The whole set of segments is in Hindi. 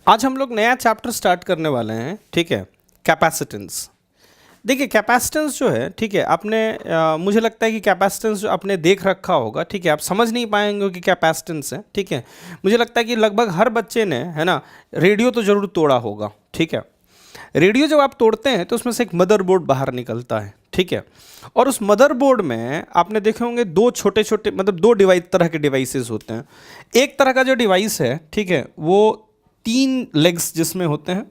आज हम लोग नया चैप्टर स्टार्ट करने वाले हैं, ठीक है, कैपेसिटेंस। देखिए कैपेसिटेंस जो है, ठीक है, आपने मुझे लगता है कि कैपेसिटेंस जो आपने देख रखा होगा, ठीक है, आप समझ नहीं पाएंगे कि कैपेसिटेंस है, ठीक है। मुझे लगता है कि लगभग हर बच्चे ने, है ना, रेडियो तो ज़रूर तोड़ा होगा, ठीक है। रेडियो जब आप तोड़ते हैं तो उसमें से एक मदरबोर्ड बाहर निकलता है, ठीक है, और उस मदरबोर्ड में आपने देखे होंगे दो छोटे छोटे, मतलब दो डिवाइस तरह के डिवाइसेस होते हैं। एक तरह का जो डिवाइस है, ठीक है, वो 3 लेग्स जिसमें होते हैं,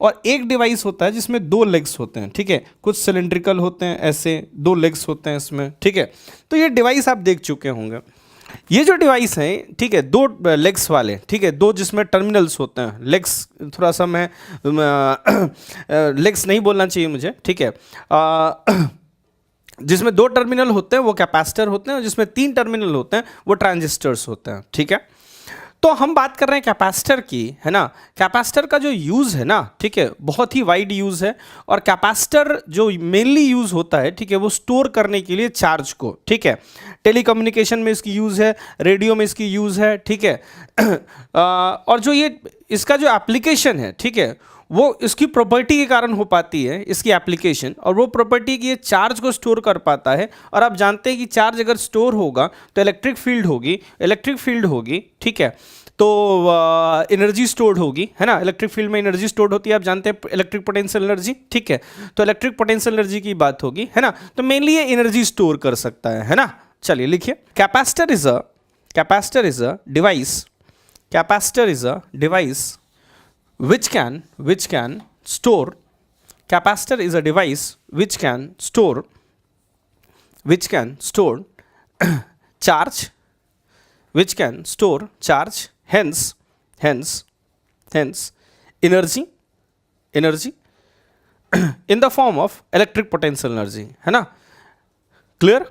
और एक डिवाइस होता है जिसमें 2 लेग्स होते हैं, ठीक है। कुछ सिलेंड्रिकल होते हैं, ऐसे 2 लेग्स होते हैं इसमें, ठीक है। तो ये डिवाइस आप देख चुके होंगे। ये जो डिवाइस है, ठीक है, 2 लेग्स वाले, ठीक है, 2 जिसमें टर्मिनल्स होते हैं। लेग्स थोड़ा सा मैं लेग्स नहीं बोलना चाहिए मुझे, ठीक है। जिसमें 2 टर्मिनल होते हैं वो कैपेसिटर होते हैं, और जिसमें 3 टर्मिनल होते हैं वो ट्रांजिस्टर्स होते हैं, ठीक है। तो हम बात कर रहे हैं कैपेसिटर की, है ना। कैपेसिटर का जो यूज़ है ना, ठीक है, बहुत ही वाइड यूज़ है। और कैपेसिटर जो मेनली यूज़ होता है, ठीक है, वो स्टोर करने के लिए चार्ज को, ठीक है। टेलीकम्युनिकेशन में इसकी यूज़ है, रेडियो में इसकी यूज़ है, ठीक है। और जो ये इसका जो एप्लीकेशन है, ठीक है, वो इसकी प्रॉपर्टी के कारण हो पाती है, इसकी एप्लीकेशन। और वो प्रॉपर्टी की ये चार्ज को स्टोर कर पाता है। और आप जानते हैं कि चार्ज अगर स्टोर होगा तो इलेक्ट्रिक फील्ड होगी, ठीक है, तो एनर्जी स्टोर्ड होगी, है ना। इलेक्ट्रिक फील्ड में एनर्जी स्टोर्ड होती है, आप जानते हैं, इलेक्ट्रिक पोटेंशियल एनर्जी, ठीक है। तो इलेक्ट्रिक पोटेंशियल एनर्जी की बात होगी, है ना। तो मेनली ये एनर्जी स्टोर कर सकता है ना। चलिए लिखिए, capacitor is a device which can store capacitor is a device which can store charge, hence energy in the form of electric potential energy, है ना। क्लियर।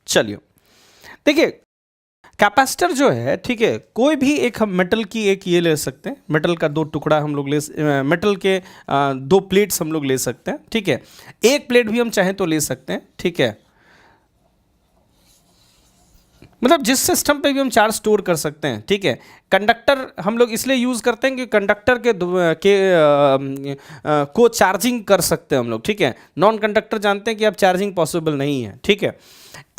चलिए देखिए, कैपेसिटर जो है, ठीक है, कोई भी एक हम मेटल की एक ये ले सकते हैं, मेटल का 2 टुकड़ा हम लोग मेटल के 2 प्लेट्स हम लोग ले सकते हैं, ठीक है। एक प्लेट भी हम चाहें तो ले सकते हैं, ठीक है। मतलब जिस सिस्टम पे भी हम चार्ज स्टोर कर सकते हैं, ठीक है। कंडक्टर हम लोग इसलिए यूज़ करते हैं कि कंडक्टर को चार्जिंग कर सकते हैं हम लोग, ठीक है। नॉन कंडक्टर जानते हैं कि अब चार्जिंग पॉसिबल नहीं है, ठीक है।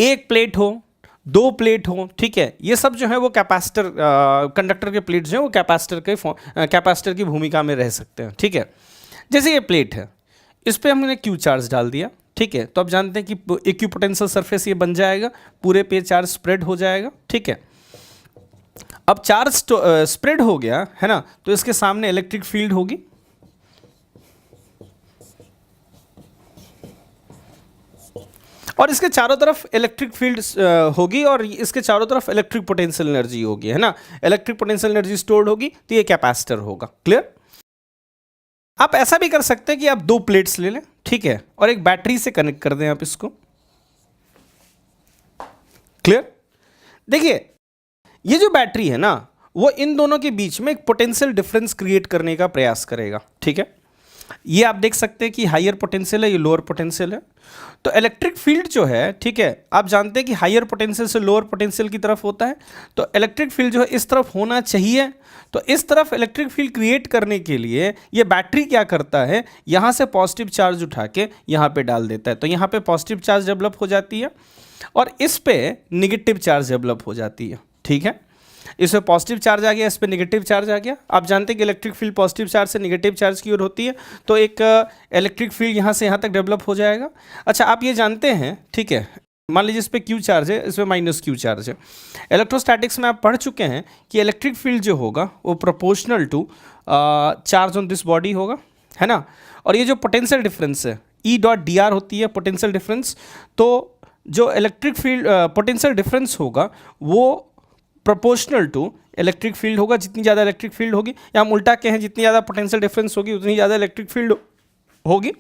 एक प्लेट हो, 2 प्लेट हो, ठीक है, ये सब जो है वो कैपेसिटर, कंडक्टर के प्लेट्स जो हैं वो कैपेसिटर की भूमिका में रह सकते हैं, ठीक है। जैसे ये प्लेट है, इस पर हमने क्यू चार्ज डाल दिया, ठीक है, तो आप जानते हैं कि इक्विपोटेंशियल सरफेस ये बन जाएगा, पूरे पे चार्ज स्प्रेड हो जाएगा, ठीक है। अब चार्ज स्प्रेड हो गया, है ना, तो इसके सामने इलेक्ट्रिक फील्ड होगी, और इसके चारों तरफ इलेक्ट्रिक फील्ड होगी, और इसके चारों तरफ इलेक्ट्रिक पोटेंशियल एनर्जी होगी, है ना। इलेक्ट्रिक पोटेंशियल एनर्जी स्टोर्ड होगी, तो ये कैपेसिटर होगा। क्लियर। आप ऐसा भी कर सकते हैं कि आप 2 प्लेट्स ले लें, ठीक है, और एक बैटरी से कनेक्ट कर दें आप इसको। क्लियर। देखिए, ये जो बैटरी है ना, वो इन दोनों के बीच में एक पोटेंशियल डिफरेंस क्रिएट करने का प्रयास करेगा, ठीक है। ये आप देख सकते हैं कि हायर पोटेंशियल है, ये लोअर पोटेंशियल है। तो इलेक्ट्रिक फील्ड जो है, ठीक है, आप जानते हैं कि हायर पोटेंशियल से लोअर पोटेंशियल की तरफ होता है। तो इलेक्ट्रिक फील्ड जो है इस तरफ होना चाहिए। तो इस तरफ इलेक्ट्रिक फील्ड क्रिएट करने के लिए ये बैटरी क्या करता है, यहाँ से पॉजिटिव चार्ज उठा के यहाँ पे डाल देता है। तो यहाँ पे पॉजिटिव चार्ज डेवलप हो जाती है, और इस पे नेगेटिव चार्ज डेवलप हो जाती है, ठीक है। इस पर पॉजिटिव चार्ज आ गया, इस पर नेगेटिव चार्ज आ गया। आप जानते हैं कि इलेक्ट्रिक फील्ड पॉजिटिव चार्ज से नेगेटिव चार्ज की ओर होती है, तो एक इलेक्ट्रिक फील्ड यहाँ से यहाँ तक डेवलप हो जाएगा। अच्छा, आप ये जानते हैं, ठीक है, मान लीजिए इस पर क्यू चार्ज है, इस पर माइनस क्यू चार्ज है। इलेक्ट्रोस्टैटिक्स में आप पढ़ चुके हैं कि इलेक्ट्रिक फील्ड जो होगा वो proportional to charge on this body होगा, है ना। और ये जो पोटेंशियल डिफरेंस है, E.dr होती है पोटेंशियल डिफरेंस। तो जो इलेक्ट्रिक फील्ड पोटेंशियल डिफरेंस होगा वो प्रोपोर्शनल टू इलेक्ट्रिक फील्ड होगा। जितनी ज़्यादा इलेक्ट्रिक फील्ड होगी, या हम उल्टा कहें, जितनी ज़्यादा पोटेंशियल डिफरेंस होगी उतनी ज़्यादा इलेक्ट्रिक फील्ड होगी।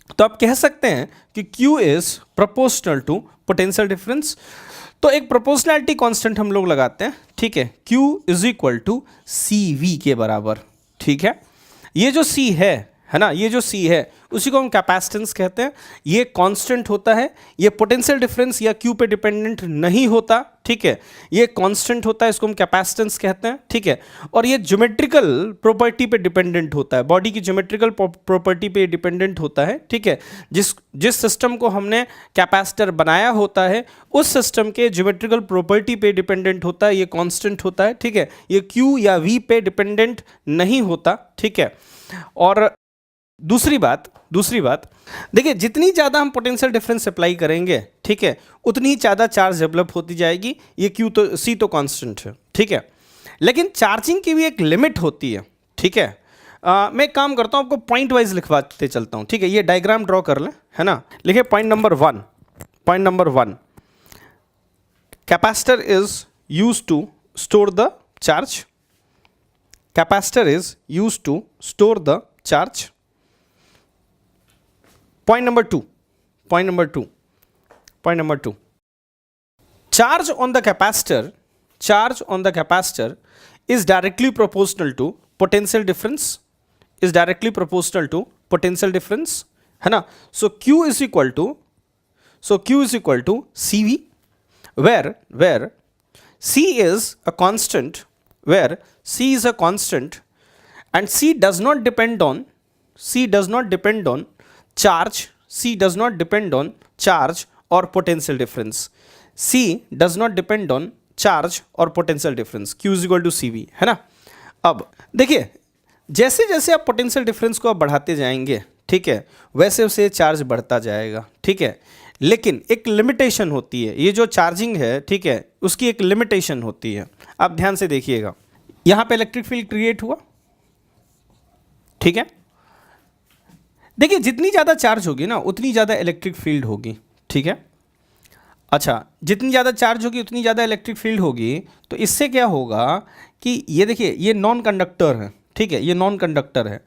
तो आप कह सकते हैं कि Q is proportional to potential difference. तो एक प्रोपोर्शनैलिटी कांस्टेंट हम लोग लगाते हैं, ठीक है, Q is equal to CV के बराबर, ठीक है। ये जो C है है ना, ये जो C है उसी को हम कैपेसिटेंस कहते हैं। ये कांस्टेंट होता है, ये पोटेंशियल डिफरेंस या Q पे डिपेंडेंट नहीं होता, ठीक है, ये कांस्टेंट होता है, इसको हम कैपेसिटेंस कहते हैं, ठीक है। और ये ज्योमेट्रिकल प्रॉपर्टी पे डिपेंडेंट होता है, बॉडी की ज्योमेट्रिकल प्रॉपर्टी पे डिपेंडेंट होता है, ठीक है। जिस सिस्टम को हमने कैपेसिटर बनाया होता है उस सिस्टम के ज्योमेट्रिकल प्रॉपर्टी पे डिपेंडेंट होता है, ये कांस्टेंट होता है, ठीक है। ये Q या V पे डिपेंडेंट नहीं होता, ठीक है। और दूसरी बात देखिए, जितनी ज़्यादा हम पोटेंशियल डिफरेंस अप्लाई करेंगे, ठीक है, उतनी ही ज़्यादा चार्ज डेवलप होती जाएगी। ये Q तो C तो कांस्टेंट है, ठीक है, लेकिन चार्जिंग की भी एक लिमिट होती है, ठीक है। मैं एक काम करता हूँ, आपको पॉइंट वाइज लिखवाते चलता हूँ, ठीक है। ये डायग्राम ड्रॉ कर लें, है ना। लिखिए point number one, capacitor is used to store the charge, capacitor is used to store the charge. Point number two, charge on the capacitor is directly proportional to potential difference, है ना। So Q is equal to CV, where C is a constant, and C does not depend on charge, or potential difference, Q is equal to CV, है ना। अब देखिए, जैसे जैसे आप पोटेंशियल डिफरेंस को आप बढ़ाते जाएंगे, ठीक है, वैसे वैसे चार्ज बढ़ता जाएगा, ठीक है। लेकिन एक लिमिटेशन होती है, ये जो चार्जिंग है, ठीक है, उसकी एक लिमिटेशन होती है। आप ध्यान से देखिएगा, यहाँ पे इलेक्ट्रिक फील्ड क्रिएट हुआ, ठीक है। देखिए, जितनी ज़्यादा चार्ज होगी ना उतनी ज़्यादा इलेक्ट्रिक फील्ड होगी, ठीक है। अच्छा, जितनी ज़्यादा चार्ज होगी उतनी ज़्यादा इलेक्ट्रिक फील्ड होगी, तो इससे क्या होगा कि ये देखिए, ये नॉन कंडक्टर है, ठीक है, ये नॉन कंडक्टर है।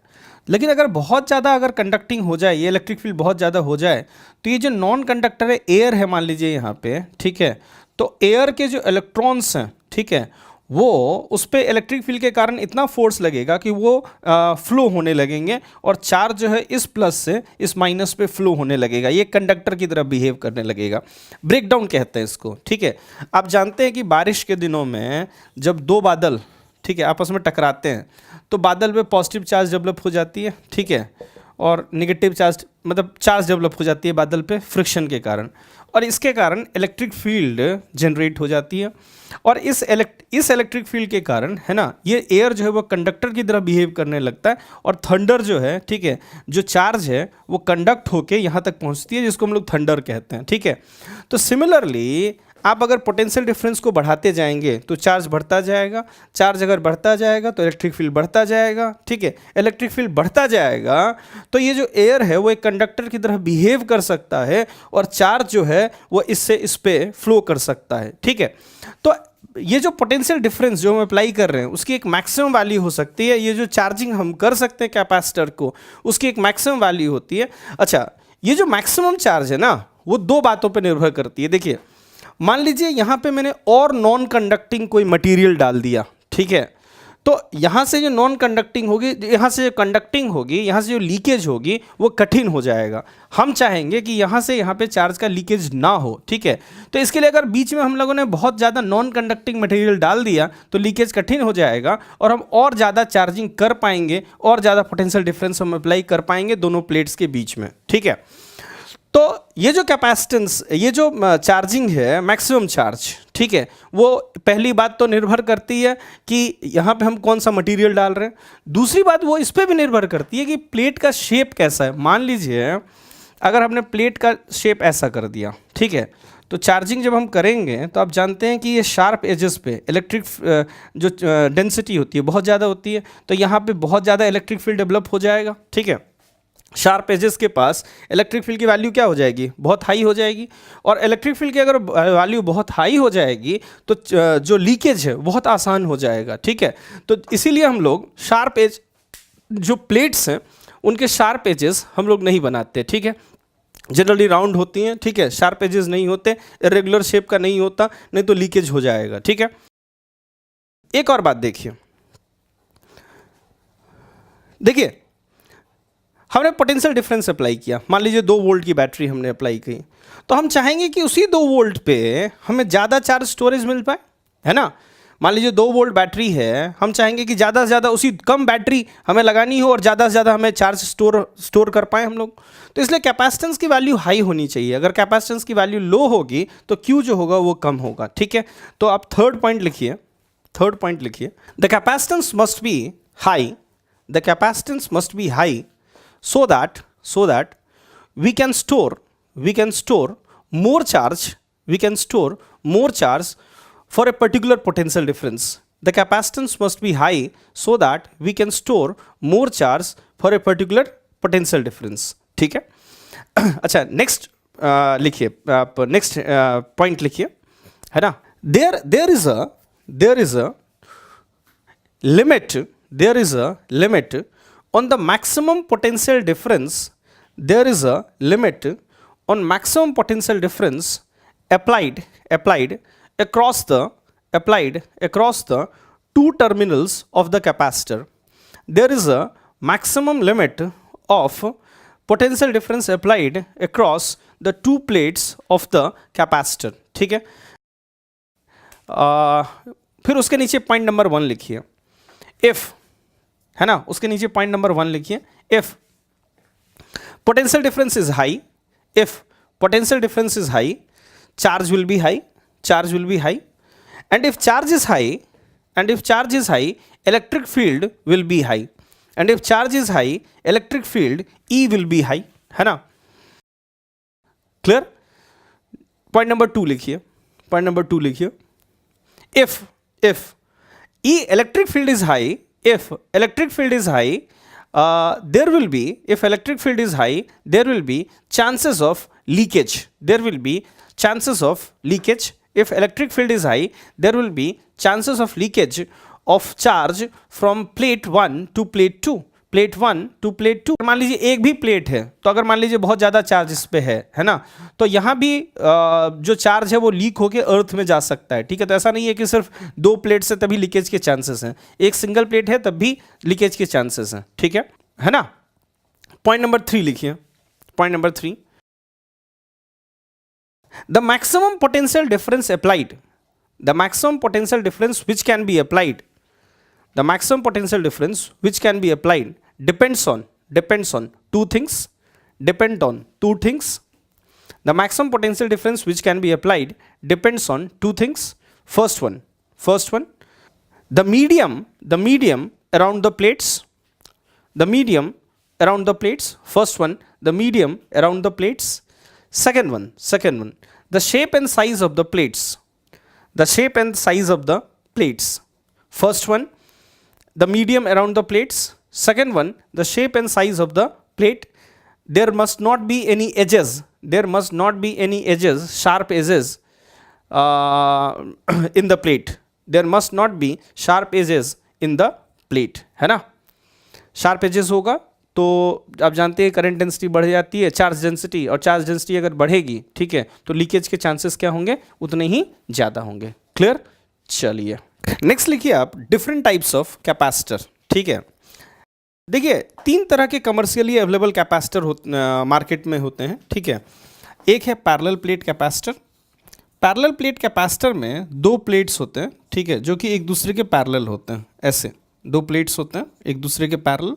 लेकिन अगर बहुत ज़्यादा अगर कंडक्टिंग हो जाए, ये इलेक्ट्रिक फील्ड बहुत ज़्यादा हो जाए, तो ये जो नॉन कंडक्टर है, एयर है मान लीजिए यहाँ पे, ठीक है, तो एयर के जो इलेक्ट्रॉन्स हैं, ठीक है, वो उस पर इलेक्ट्रिक फील्ड के कारण इतना फोर्स लगेगा कि वो फ्लो होने लगेंगे, और चार्ज जो है इस प्लस से इस माइनस पे फ्लो होने लगेगा, ये कंडक्टर की तरह बिहेव करने लगेगा। ब्रेकडाउन कहते हैं इसको, ठीक है। आप जानते हैं कि बारिश के दिनों में जब दो बादल, ठीक है, आपस में टकराते हैं, तो बादल पे पॉजिटिव चार्ज डेवलप हो जाती है, ठीक है, और नेगेटिव चार्ज मतलब चार्ज डेवलप हो जाती है बादल पे फ्रिक्शन के कारण, और इसके कारण इलेक्ट्रिक फील्ड जनरेट हो जाती है। और इस इलेक्ट्रिक फील्ड के कारण, है ना, ये एयर जो है वो कंडक्टर की तरह बिहेव करने लगता है, और थंडर जो है, ठीक है, जो चार्ज है वो कंडक्ट होके यहाँ तक पहुँचती है, जिसको हम लोग थंडर कहते हैं, ठीक है। तो सिमिलरली आप अगर पोटेंशियल डिफरेंस को बढ़ाते जाएंगे तो चार्ज बढ़ता जाएगा, चार्ज अगर बढ़ता जाएगा तो इलेक्ट्रिक फील्ड बढ़ता जाएगा, ठीक है। इलेक्ट्रिक फील्ड बढ़ता जाएगा तो ये जो एयर है वो एक कंडक्टर की तरह बिहेव कर सकता है, और चार्ज जो है वो इससे इस पे फ्लो कर सकता है, ठीक है। तो ये जो पोटेंशियल डिफरेंस जो हम अप्लाई कर रहे हैं उसकी एक मैक्सिमम वैल्यू हो सकती है, ये जो चार्जिंग हम कर सकते हैं कैपेसिटर को उसकी एक मैक्सिमम वैल्यू होती है। अच्छा, ये जो मैक्सिमम चार्ज है ना वो दो बातों पर निर्भर करती है। देखिए, मान लीजिए यहाँ पे मैंने और नॉन कंडक्टिंग कोई मटेरियल डाल दिया, ठीक है, तो यहाँ से जो नॉन कंडक्टिंग होगी, यहाँ से जो कंडक्टिंग होगी, यहाँ से जो लीकेज होगी वो कठिन हो जाएगा। हम चाहेंगे कि यहाँ से यहाँ पे चार्ज का लीकेज ना हो, ठीक है। तो इसके लिए अगर बीच में हम लोगों ने बहुत ज़्यादा नॉन कंडक्टिंग मटेरियल डाल दिया तो लीकेज कठिन हो जाएगा, और हम और ज़्यादा चार्जिंग कर पाएंगे, और ज़्यादा पोटेंशियल डिफरेंस हम अप्लाई कर पाएंगे दोनों प्लेट्स के बीच में, ठीक है। तो ये जो कैपेसिटेंस, ये जो चार्जिंग है मैक्सिमम चार्ज, ठीक है, वो पहली बात तो निर्भर करती है कि यहाँ पे हम कौन सा मटेरियल डाल रहे हैं। दूसरी बात वो इस पे भी निर्भर करती है कि प्लेट का शेप कैसा है। मान लीजिए अगर हमने प्लेट का शेप ऐसा कर दिया, ठीक है, तो चार्जिंग जब हम करेंगे तो आप जानते हैं कि ये शार्प एजेस पे इलेक्ट्रिक जो डेंसिटी होती है बहुत ज़्यादा होती है, तो यहाँ पे बहुत ज़्यादा इलेक्ट्रिक फील्ड डेवलप हो जाएगा, ठीक है। शार्प एजेस के पास इलेक्ट्रिक फील्ड की वैल्यू क्या हो जाएगी, बहुत हाई हो जाएगी, और इलेक्ट्रिक फील्ड की अगर वैल्यू बहुत हाई हो जाएगी तो जो लीकेज है बहुत आसान हो जाएगा, ठीक है। तो इसीलिए हम लोग शार्प एज जो प्लेट्स हैं उनके शार्प एजेस हम लोग नहीं बनाते, ठीक है। जनरली राउंड होती हैं, ठीक है, शार्प एजेस नहीं होते, इरेगुलर शेप का नहीं होता, नहीं तो लीकेज हो जाएगा, ठीक है। एक और बात देखिए, हमने पोटेंशियल डिफरेंस अप्लाई किया, मान लीजिए 2 वोल्ट की बैटरी हमने अप्लाई की, तो हम चाहेंगे कि उसी 2 वोल्ट पे हमें ज़्यादा चार्ज स्टोरेज मिल पाए, है ना। मान लीजिए 2 वोल्ट बैटरी है, हम चाहेंगे कि ज़्यादा से ज़्यादा उसी कम बैटरी हमें लगानी हो और ज़्यादा से ज़्यादा हमें चार्ज स्टोर कर पाएँ हम लोग। तो इसलिए कैपेसिटेंस की वैल्यू हाई होनी चाहिए। अगर कैपेसिटेंस की वैल्यू लो होगी तो क्यू जो होगा वो कम होगा, ठीक है। तो आप थर्ड पॉइंट लिखिए, the capacitance must be high, the capacitance must be high so that we can store more charge for a particular potential difference. The capacitance must be high so that we can store more charge for a particular potential difference. ठीक है। अच्छा, नेक्स्ट लिखिए, आप नेक्स्ट पॉइंट लिखिए, है ना। there is a limit on the maximum potential difference. There is a limit on maximum potential difference applied across the two terminals of the capacitor. There is a maximum limit of potential difference applied across the two plates of the capacitor. ठीक है। फिर उसके नीचे पॉइंट नंबर 1 लिखिए, if, है ना, उसके नीचे पॉइंट नंबर 1 लिखिए, if potential difference is high, charge will be high, and if charge is high, electric field will be high, and if charge is high, electric field E will be high, है ना। क्लियर। पॉइंट नंबर 2 लिखिए, if E electric field is high, if electric field is high, there will be chances of leakage. If electric field is high, there will be chances of leakage of charge from plate 1 to plate 2. मान लीजिए एक भी प्लेट है, तो अगर मान लीजिए बहुत ज़्यादा चार्ज इस पे है ना, तो यहाँ भी जो चार्ज है वो लीक होके अर्थ में जा सकता है, ठीक है। तो ऐसा नहीं है कि सिर्फ 2 प्लेट से तभी लीकेज के चांसेस हैं, एक सिंगल प्लेट है तब भी लीकेज के चांसेस हैं, ठीक है ना। पॉइंट नंबर 3 लिखिए, the maximum potential difference applied, which can be applied, depends on two things. The maximum potential difference which can be applied depends on two things. First one, the medium around the plates. First one, the medium around the plates. Second one, the shape and size of the plates. First one, the medium around the plates. Second one, the shape and size of the plate. There must not be any edges, sharp edges in the plate. There must not be sharp edges in the plate, है ना। शार्प एजेस होगा तो आप जानते हैं करंट डेंसिटी बढ़ जाती है, चार्ज डेंसिटी, और चार्ज डेंसिटी अगर बढ़ेगी, ठीक है, तो लीकेज के चांसेस क्या होंगे, उतने ही ज़्यादा होंगे। क्लियर। चलिए नेक्स्ट लिखिए आप, डिफरेंट टाइप्स ऑफ कैपेसिटर, ठीक है। देखिए 3 तरह के कमर्शियली अवेलेबल कैपेसिटर मार्केट में होते हैं, ठीक है। एक है parallel plate capacitor. Parallel plate capacitor में 2 प्लेट्स होते हैं, ठीक है, जो कि एक दूसरे के पैरेलल होते हैं। ऐसे 2 प्लेट्स होते हैं एक दूसरे के पैरेलल,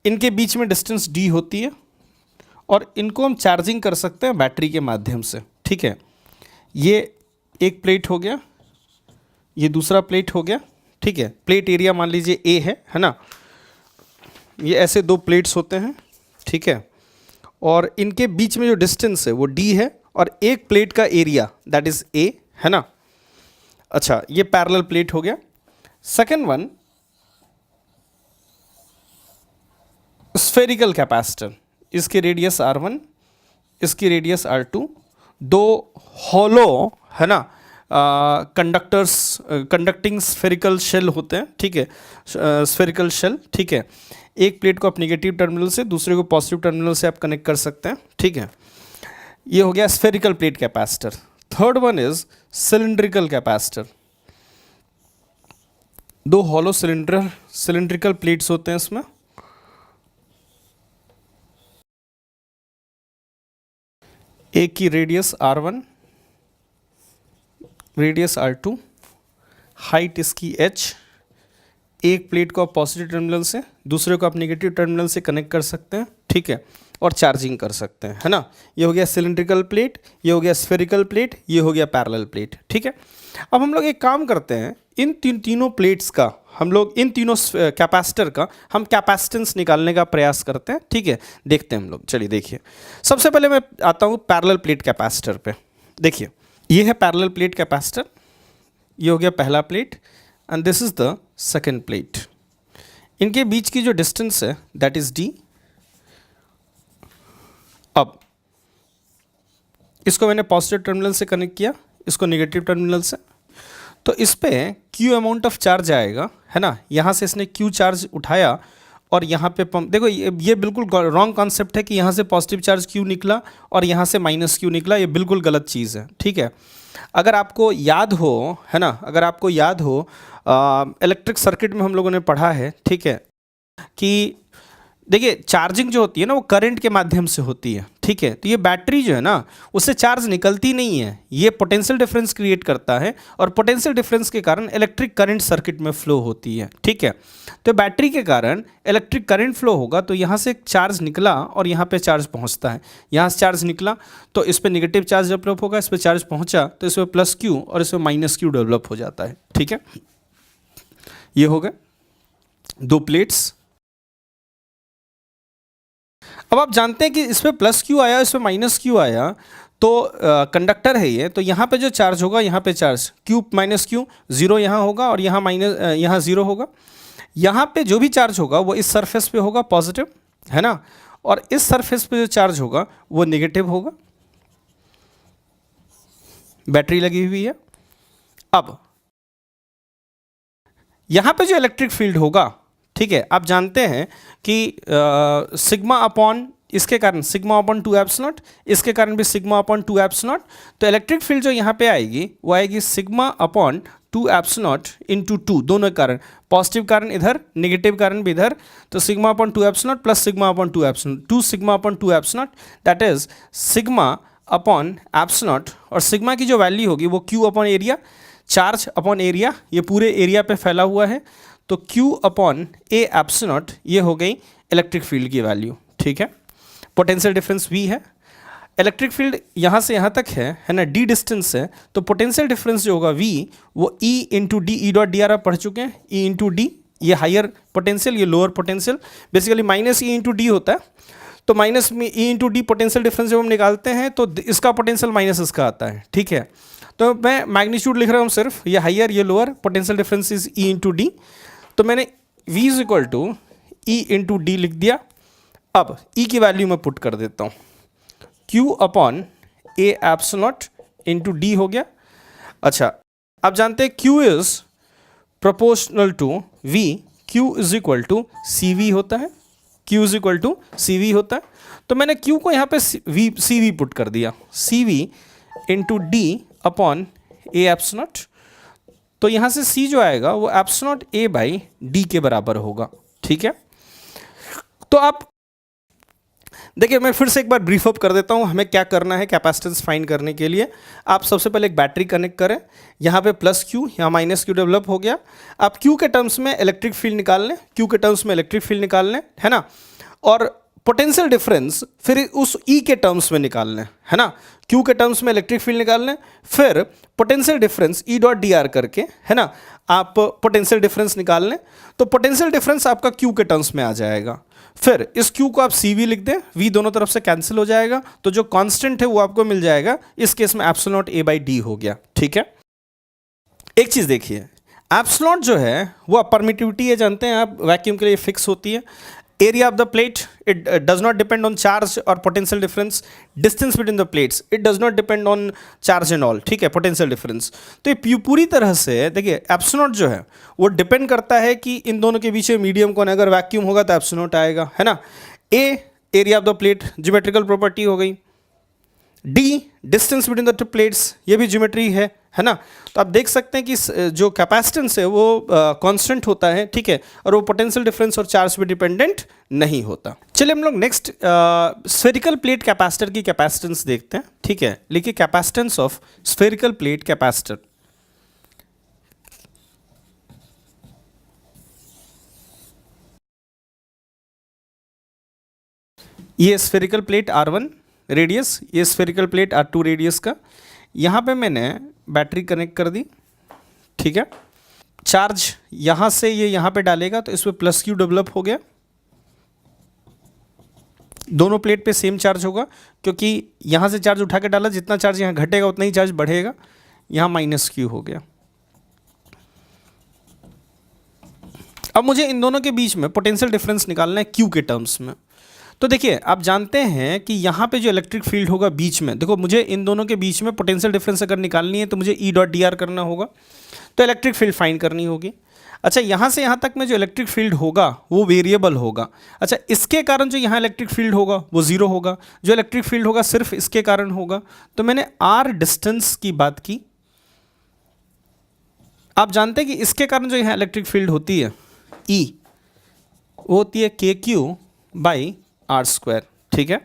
इनके बीच में डिस्टेंस d होती है और इनको हम चार्जिंग कर सकते हैं बैटरी के माध्यम से, ठीक है। ये एक प्लेट हो गया, ये दूसरा प्लेट हो गया, ठीक है। प्लेट एरिया मान लीजिए A है ना। ये ऐसे 2 प्लेट्स होते हैं, ठीक है, और इनके बीच में जो डिस्टेंस है वो D है, और एक प्लेट का एरिया दैट इज A, है ना। अच्छा, ये पैरेलल प्लेट हो गया। सेकेंड वन, स्फेरिकल कैपेसिटर, इसकी रेडियस R1, इसकी रेडियस R2, 2 हॉलो, है ना, कंडक्टिंग स्फेरिकल शेल होते हैं, ठीक है, स्फेरिकल शेल, ठीक है। एक प्लेट को आप नेगेटिव टर्मिनल से, दूसरे को पॉजिटिव टर्मिनल से आप कनेक्ट कर सकते हैं, ठीक है। ये हो गया spherical plate capacitor. Third one is cylindrical capacitor. 2 hollow cylindrical plates होते हैं इसमें, एक की radius r1, radius r2, height इसकी h, एक प्लेट को आप पॉजिटिव टर्मिनल से, दूसरे को आप नेगेटिव टर्मिनल से कनेक्ट कर सकते हैं, ठीक है, और चार्जिंग कर सकते हैं, है ना। ये हो गया सिलिंड्रिकल प्लेट, ये हो गया स्फेरिकल प्लेट, ये हो गया पैरेलल प्लेट, ठीक है। अब हम लोग एक काम करते हैं, इन तीनों प्लेट्स का हम लोग, इन तीनों कैपेसिटर का हम कैपेसिटेंस निकालने का प्रयास करते हैं, ठीक है। देखते हैं हम लोग, चलिए देखिए। सबसे पहले मैं आता हूँ पैरेलल प्लेट कैपेसिटर पे। देखिए ये है पैरेलल प्लेट कैपेसिटर, ये हो गया पहला plate and this is the second plate. इनके बीच की जो डिस्टेंस है दैट इज d। अब इसको मैंने पॉजिटिव टर्मिनल से कनेक्ट किया, इसको नेगेटिव टर्मिनल से, तो इस पे Q अमाउंट ऑफ चार्ज आएगा, है ना। यहाँ से इसने Q चार्ज उठाया और यहाँ पे पंप, देखो ये बिल्कुल रॉन्ग कॉन्सेप्ट है कि यहाँ से पॉजिटिव चार्ज Q निकला और यहाँ से माइनस Q निकला, ये बिल्कुल गलत चीज़ है, ठीक है। अगर आपको याद हो, है ना, अगर आपको याद हो इलेक्ट्रिक सर्किट में हम लोगों ने पढ़ा है, ठीक है, कि देखिए चार्जिंग जो होती है ना वो करंट के माध्यम से होती है, ठीक है। तो ये बैटरी जो है ना उससे चार्ज निकलती नहीं है, ये पोटेंशियल डिफरेंस क्रिएट करता है और पोटेंशियल डिफरेंस के कारण इलेक्ट्रिक करंट सर्किट में फ्लो होती है, ठीक है। तो बैटरी के कारण इलेक्ट्रिक करंट फ्लो होगा, तो यहाँ से चार्ज निकला और यहाँ पे चार्ज पहुँचता है, यहाँ से चार्ज निकला तो इस पर नेगेटिव चार्ज डेवलप होगा, इस पर चार्ज पहुँचा तो इस पर प्लस Q और इस पर माइनस Q डेवलप हो जाता है, ठीक है। ये हो गए दो प्लेट्स। अब आप जानते हैं कि इस पे प्लस Q आया, इस पे माइनस Q आया, तो कंडक्टर है ये, तो यहाँ पे जो चार्ज होगा, यहाँ पे charge Q minus Q, zero यहाँ होगा और यहाँ माइनस, यहाँ जीरो होगा। यहाँ पे जो भी चार्ज होगा वो इस सरफेस पे होगा पॉजिटिव, है ना, और इस सरफेस पे जो चार्ज होगा वो नेगेटिव होगा। बैटरी लगी हुई है। अब यहाँ पे जो इलेक्ट्रिक फील्ड होगा, ठीक है, आप जानते हैं कि सिग्मा अपॉन, इसके कारण सिग्मा अपॉन 2 एप्सिलॉन, इसके कारण भी सिग्मा अपॉन 2 एप्सिलॉन, तो इलेक्ट्रिक फील्ड जो यहाँ पे आएगी वो आएगी सिग्मा अपॉन 2 एप्सिलॉन इंटू 2, दोनों कारण, पॉजिटिव कारण इधर, नेगेटिव कारण भी इधर, तो sigma upon 2 epsilon plus sigma upon 2 epsilon, 2 sigma upon 2 epsilon, that is sigma upon epsilon, और सिग्मा की जो वैल्यू होगी वो Q upon area, charge upon area, ये पूरे एरिया पे फैला हुआ है, तो Q अपॉन A एप्सिलॉन, ये हो गई इलेक्ट्रिक फील्ड की वैल्यू, ठीक है। पोटेंशियल डिफरेंस V है, इलेक्ट्रिक फील्ड यहाँ से यहाँ तक है ना, d डिस्टेंस है, तो पोटेंशियल डिफरेंस जो होगा V वो E इंटू डी, ई डॉट डी आर आप पढ़ चुके हैं, E इंटू डी, ये हायर पोटेंशियल, ये lower potential, basically minus E into D होता है, तो माइनस में E into D potential difference जब हम निकालते हैं तो इसका पोटेंशियल माइनस इसका आता है, ठीक है। तो मैं मैग्नीट्यूड लिख रहा हूँ सिर्फ, ये हायर ये lower, potential difference is E into d, तो मैंने V is equal to E into d लिख दिया। अब E की वैल्यू मैं पुट कर देता हूँ, Q upon A epsilon into d हो गया। अच्छा, आप जानते हैं Q is proportional to V, Q is equal to CV होता है, Q is equal to CV होता है, तो मैंने Q को यहाँ पे CV पुट कर दिया, CV into D upon A epsilon, तो यहाँ से C जो आएगा वो एप्सिलॉन A बाई डी के बराबर होगा, ठीक है। तो आप देखिए, मैं फिर से एक बार ब्रीफ अप कर देता हूँ हमें क्या करना है कैपेसिटेंस फाइंड करने के लिए। आप सबसे पहले एक बैटरी कनेक्ट करें, यहाँ पे प्लस Q, यहाँ माइनस Q डेवलप हो गया। आप Q के टर्म्स में इलेक्ट्रिक फील्ड निकाल लें, Q के टर्म्स में इलेक्ट्रिक फील्ड निकाल लें, है ना, और पोटेंशियल डिफरेंस फिर उस E के टर्म्स में निकाल लें, है ना, Q के टर्म्स में इलेक्ट्रिक फील्ड निकाल लें, फिर potential difference E dot D R करके, है ना, आप पोटेंशियल डिफरेंस निकाल लें, तो पोटेंशियल डिफरेंस आपका Q के टर्म्स में आ जाएगा। फिर इस Q को आप CV लिख दें, V दोनों तरफ से कैंसिल हो जाएगा, तो जो कांस्टेंट है वो आपको मिल जाएगा, इस केस में एप्सिलॉन A बाई डी हो गया, ठीक है। एक चीज़ देखिए, एप्सिलॉन जो है वो परमिटिविटी है, जानते हैं आप, वैक्यूम के लिए फिक्स होती है। Area of the plate, it does not depend on charge और potential difference. Distance between the plates, it does not depend on charge and all, ठीक है, पोटेंशियल डिफरेंस। तो ये पूरी तरह से देखिए एप्सिलॉन जो है वो डिपेंड करता है कि इन दोनों के बीच मीडियम कौन है, अगर वैक्यूम होगा तो एप्सिलॉन आएगा, है ना। A area of the plate, geometrical property हो गई। D distance between the two plates, ये भी ज्योमेट्री है, है ना। तो आप देख सकते हैं कि जो कैपेसिटेंस है वो कांस्टेंट होता है, ठीक है, और वो पोटेंशियल डिफरेंस और चार्ज पे डिपेंडेंट नहीं होता। चलिए हम लोग नेक्स्ट स्फेरिकल प्लेट कैपेसिटर की कैपेसिटेंस देखते हैं, ठीक है। लिखिए capacitance of spherical plate capacitor. ये स्फेरिकल प्लेट R1 रेडियस, ये स्फेरिकल प्लेट R2 रेडियस का, यहाँ पे मैंने बैटरी कनेक्ट कर दी, ठीक है। चार्ज यहाँ से ये यहाँ पे डालेगा तो इसमें प्लस क्यू डेवलप हो गया, दोनों प्लेट पे सेम चार्ज होगा क्योंकि यहाँ से चार्ज उठा के डाला, जितना चार्ज यहाँ घटेगा उतना ही चार्ज बढ़ेगा, यहाँ माइनस क्यू हो गया। अब मुझे इन दोनों के बीच में पोटेंशियल डिफरेंस निकालना है क्यू के टर्म्स में। तो देखिए आप जानते हैं कि यहाँ पे जो इलेक्ट्रिक फील्ड होगा बीच में, देखो मुझे इन दोनों के बीच में पोटेंशियल डिफरेंस अगर निकालनी है तो मुझे ई डॉट डी आर करना होगा, तो इलेक्ट्रिक फील्ड फाइंड करनी होगी। अच्छा, यहाँ से यहाँ तक में जो इलेक्ट्रिक फील्ड होगा वो वेरिएबल होगा। अच्छा, इसके कारण जो यहाँ इलेक्ट्रिक फील्ड होगा वो ज़ीरो होगा, जो इलेक्ट्रिक फील्ड होगा सिर्फ इसके कारण होगा। तो मैंने आर डिस्टेंस की बात की। आप जानते हैं कि इसके कारण जो यहाँ इलेक्ट्रिक फील्ड होती है ई, वो होती है के क्यू बाई आर स्क्वायर, ठीक है।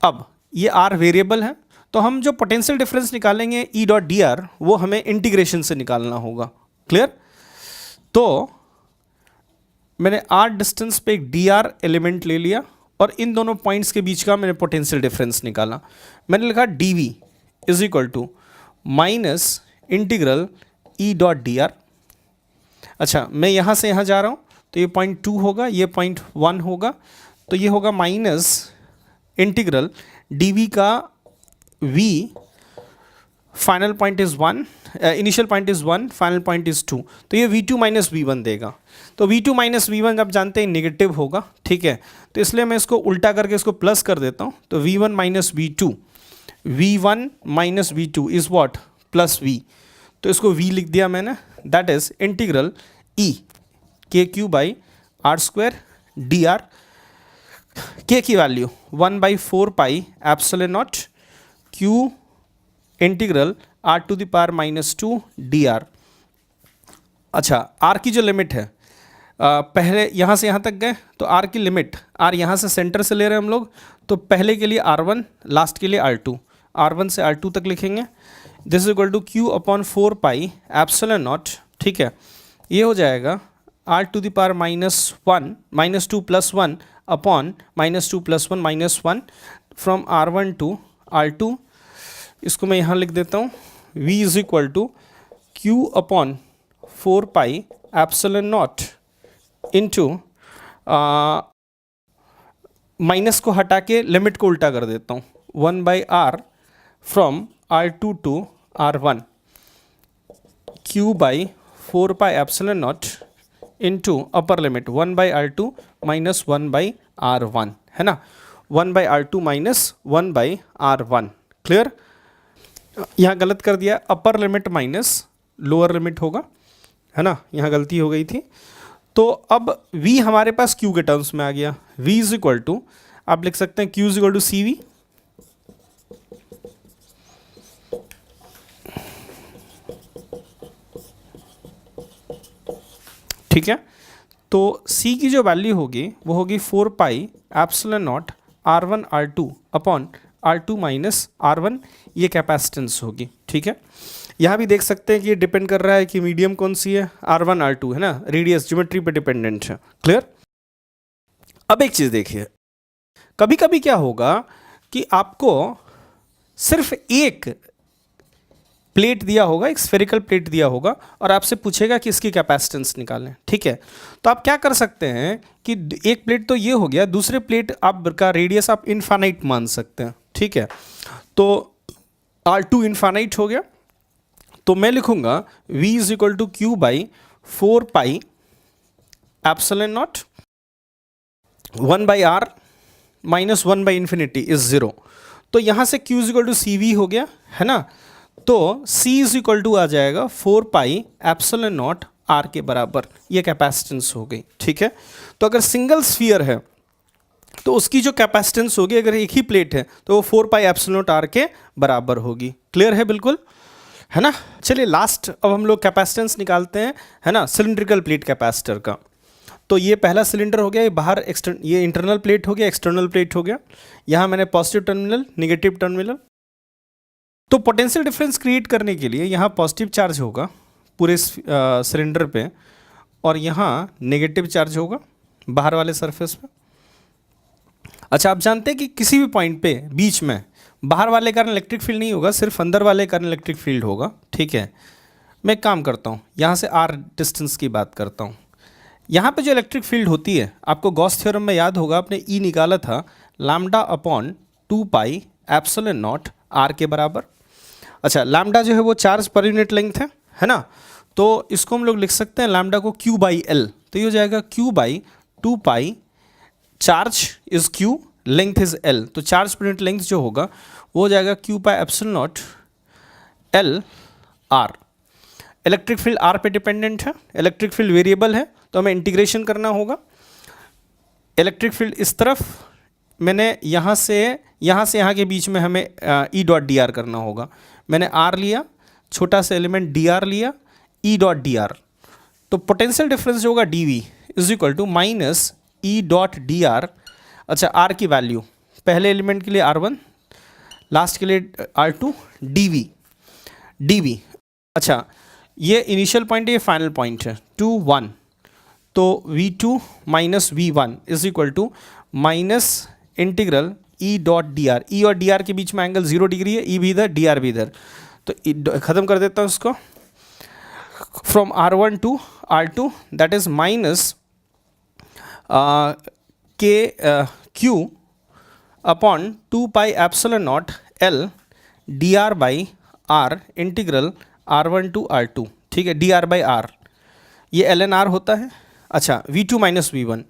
अब ये आर वेरिएबल है, तो हम जो पोटेंशियल डिफरेंस निकालेंगे ई डॉट डी आर, वो हमें इंटीग्रेशन से निकालना होगा। क्लियर? तो मैंने आर डिस्टेंस पे एक डी आर एलिमेंट ले लिया और इन दोनों पॉइंट्स के बीच का मैंने पोटेंशियल डिफरेंस निकाला। मैंने लिखा d we is equal to minus integral e dot D R. अच्छा, मैं यहाँ से यहाँ जा रहा हूँ तो ये 0.2 होगा, ये 0.1 होगा, तो ये होगा माइनस इंटीग्रल डी वी का v, final point is 1, initial point is 1, final point is 2, तो ये v2 माइनस वी1 देगा। तो v2 माइनस वी1 आप जानते हैं नेगेटिव होगा, ठीक है, तो इसलिए मैं इसको उल्टा करके इसको प्लस कर देता हूँ। तो v1 minus V two, v1 minus V two is what, plus v, तो इसको v लिख दिया मैंने, that is integral e K Q by R square D R. K की value 1/4 pi epsilon naught Q integral R to the power -2 D are. अच्छा, आर की जो लिमिट है, पहले यहाँ से यहाँ तक गए तो आर की लिमिट, आर यहाँ से सेंटर से ले रहे हैं हम लोग, तो पहले के लिए R1, लास्ट के लिए R2, R1 से R2 तक लिखेंगे। This is equal to q upon 4 pi epsilon naught, ठीक है, ये हो जाएगा r to the power -2 plus 1 upon -2 plus 1 -1 from R1 to R2। इसको मैं यहाँ लिख देता हूँ, v is equal to q upon 4 pi epsilon naught into, minus को हटा के लिमिट को उल्टा कर देता हूँ, 1/r from R2 to R1 q by 4 pi epsilon naught into upper limit 1/r2 minus 1/r1, है ना, 1/r2 माइनस 1/r1। क्लियर? यहाँ गलत कर दिया, अपर लिमिट माइनस लोअर लिमिट होगा, है ना, यहाँ गलती हो गई थी। तो अब v हमारे पास q के टर्म्स में आ गया, v इज इक्वल टू, आप लिख सकते हैं q is equal to C v, ठीक है। तो c की जो वैल्यू होगी वो होगी 4 pi epsilon not R1 R2 upon R2 minus R1, ये कैपेसिटेंस होगी, ठीक है। यहाँ भी देख सकते हैं कि ये डिपेंड कर रहा है कि मीडियम कौन सी है, R1 R2, है ना, रेडियस ज्योमेट्री पे डिपेंडेंट है। क्लियर? अब एक चीज़ देखिए, कभी कभी क्या होगा कि आपको सिर्फ एक प्लेट दिया होगा, एक स्फेरिकल प्लेट दिया होगा और आपसे पूछेगा कि इसकी कैपेसिटेंस निकालें, ठीक है। तो आप क्या कर सकते हैं कि एक प्लेट तो ये हो गया, दूसरे प्लेट आप का रेडियस आप इनफाइनाइट मान सकते हैं, ठीक है। तो R2 इनफाइनाइट हो गया, तो मैं लिखूंगा v is equal to Q by 4 pi epsilon naught 1/r minus one by infinity is 0। तो यहाँ से q is equal to C V हो गया, है ना, तो c इज इक्वल टू आ जाएगा 4 पाई एप्सिलॉन नॉट r के बराबर, ये कैपेसिटेंस हो गई, ठीक है। तो अगर सिंगल स्फीयर है तो उसकी जो कैपेसिटेंस होगी, अगर एक ही प्लेट है तो वो 4 पाई एप्सिलॉन नॉट r के बराबर होगी। क्लियर है बिल्कुल? है ना। चलिए लास्ट अब हम लोग कैपेसिटेंस निकालते हैं, है ना, सिलिंड्रिकल प्लेट कैपेसिटर का। तो ये पहला सिलेंडर हो गया, ये बाहर ये इंटरनल प्लेट हो गया, एक्सटर्नल प्लेट हो गया, यहाँ मैंने पॉजिटिव टर्मिनल नेगेटिव टर्मिनल। तो पोटेंशियल डिफरेंस क्रिएट करने के लिए यहाँ पॉजिटिव चार्ज होगा पूरे सिलेंडर पे और यहाँ नेगेटिव चार्ज होगा बाहर वाले सरफेस पे। अच्छा, आप जानते हैं कि किसी भी पॉइंट पे बीच में बाहर वाले कारण इलेक्ट्रिक फील्ड नहीं होगा, सिर्फ अंदर वाले कारण इलेक्ट्रिक फील्ड होगा। ठीक है, मैं एक काम करता हूँ, यहाँ से आर डिस्टेंस की बात करता हूँ। यहाँ पे जो इलेक्ट्रिक फील्ड होती है, आपको गॉस थ्योरम में याद होगा, आपने ई निकाला था lambda upon 2 pi epsilon naught r के बराबर। अच्छा, लैम्डा जो है वो चार्ज पर यूनिट लेंथ है ना, तो इसको हम लोग लिख सकते हैं लैम्डा को Q बाई एल। तो ये हो जाएगा Q by 2 pi, charge is Q, length is L, तो चार्ज पर यूनिट लेंथ जो होगा वो हो जाएगा Q pi epsilon naught L r. Electric field r पे डिपेंडेंट है, इलेक्ट्रिक फील्ड वेरिएबल है, तो हमें इंटीग्रेशन करना होगा। इलेक्ट्रिक फील्ड इस तरफ, मैंने यहाँ से यहाँ के बीच में हमें ई डॉट डी आर करना होगा। मैंने आर लिया, छोटा सा एलिमेंट डी आर लिया, ई डॉट डी आर। तो पोटेंशियल डिफरेंस जो होगा d we is equal to minus E dot D R. अच्छा, आर की वैल्यू पहले एलिमेंट के लिए R1, लास्ट के लिए R2, डी वी। अच्छा, ये इनिशियल पॉइंट है, ये फाइनल पॉइंट है 2 1, तो V2 minus V1 is equal to minus integral E dot D R. E और डी आर के बीच में एंगल 0 डिग्री है, ई भी इधर डी आर भी इधर, तो ख़त्म कर देता हूँ इसको। From R1 to R2 that is minus k Q upon 2 pi epsilon naught L d r by r integral R1 to R2। ठीक है, डी आर बाई आर, ये ln r होता है। अच्छा, V2 minus V1,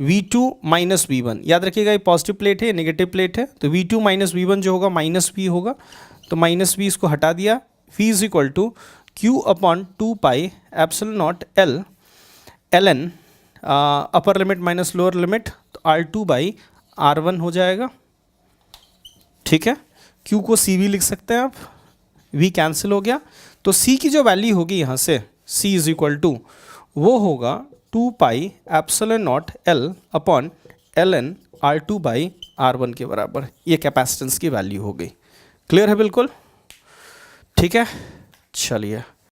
V2 minus V1, याद रखिएगा ये पॉजिटिव प्लेट है, नेगेटिव प्लेट है, तो V2 माइनस V1 जो होगा माइनस V होगा, तो माइनस V इसको हटा दिया। V is equal to Q upon 2 pi epsilon naught L ln upper limit minus lower limit, तो R2 बाई R1 हो जाएगा। ठीक है, Q को CV लिख सकते हैं आप, V कैंसिल हो गया, तो C की जो वैल्यू होगी यहाँ से C इज इक्वल टू वो होगा 2 pi epsilon naught L upon ln R2 by R1 के बराबर। ये कैपेसिटेंस की वैल्यू हो गई। क्लियर है बिल्कुल? ठीक है, चलिए।